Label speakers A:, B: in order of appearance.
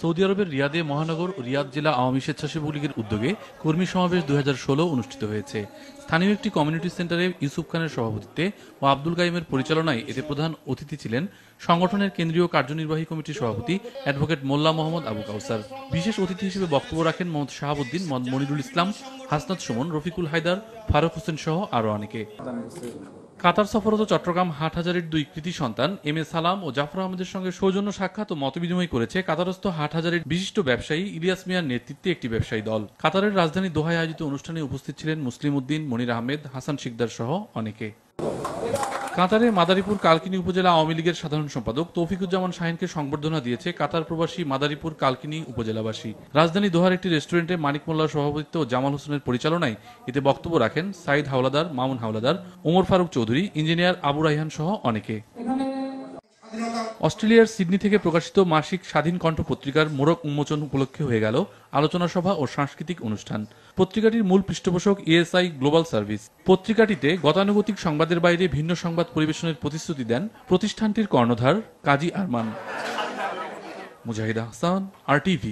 A: Saudi আরবের রিয়াদে মহানগর ও রিয়াদ জেলা আওয়ামী স্বেচ্ছাসেবক লীগের উদ্যোগে কর্মী সমাবেশ 2016 অনুষ্ঠিত হয়েছে। স্থানীয় একটি কমিউনিটি সেন্টারে ইউসুফ খানের সভাপতিত্বে ও আব্দুল কাইমের পরিচালনায় এতে প্রধান অতিথি ছিলেন সংগঠনের কেন্দ্রীয় কার্যনির্বাহী কমিটির সভাপতি অ্যাডভোকেট মোল্লা মোহাম্মদ আবু কাউসার। বিশেষ অতিথি হিসেবে বক্তব্য রাখেন মোহাম্মদ শাহাবুদ্দিন, মোহাম্মদ মনিরুল ইসলাম, হাসনাত সুমন, রফিকুল হায়দার, ফারুক হোসেন সহ আরও অনেকে। কাতার সফররত চট্টগ্রাম হাটহাজারীর দুই কৃতি সন্তান এম এ সালাম ও জাফর আহমেদের সঙ্গে সৌজন্য সাক্ষাৎ ও মতবিনিময় করেছে কাতারস্থ হাটহাজারীর বিশিষ্ট ব্যবসায়ী ইলিয়াস মিয়ার নেতৃত্বে একটি ব্যবসায়ী দল। কাতারের রাজধানী দোহায় আয়োজিত অনুষ্ঠানে উপস্থিত ছিলেন মুসলিম উদ্দিন, মনির আহমেদ, হাসান শিকদার সহ অনেকে। কাতারের মাদারীপুর কালকিনি উপজেলা আওয়ামী লীগের সাধারণ সম্পাদক তৌফিকুজ্জামান শাহিনকে সংবর্ধনা দিয়েছে কাতার প্রবাসী মাদারীপুর কালকিনি উপজেলাবাসী। রাজধানী দোহার একটি রেস্টুরেন্টে মানিক মোল্লার সভাপতিত্বে ও জামাল হোসেনের পরিচালনায় এতে বক্তব্য রাখেন সাইদ হাওলাদার, মামুন হাওলাদার, ওমর ফারুক চৌধুরী, ইঞ্জিনিয়ার আবু রাইহান সহ অনেকে। অস্ট্রেলিয়ার সিডনি থেকে প্রকাশিত মাসিক স্বাধীন কণ্ঠ পত্রিকার মোড়ক উন্মোচন উপলক্ষে হয়ে গেল আলোচনা সভা ও সাংস্কৃতিক অনুষ্ঠান। পত্রিকাটির মূল পৃষ্ঠপোষক ESI গ্লোবাল সার্ভিস। পত্রিকাটিতে গতানুগতিক সংবাদের বাইরে ভিন্ন সংবাদ পরিবেশনের প্রতিশ্রুতি দেন প্রতিষ্ঠানটির কর্ণধার কাজী আরমান। মুজাহিদ হাসান, RTV।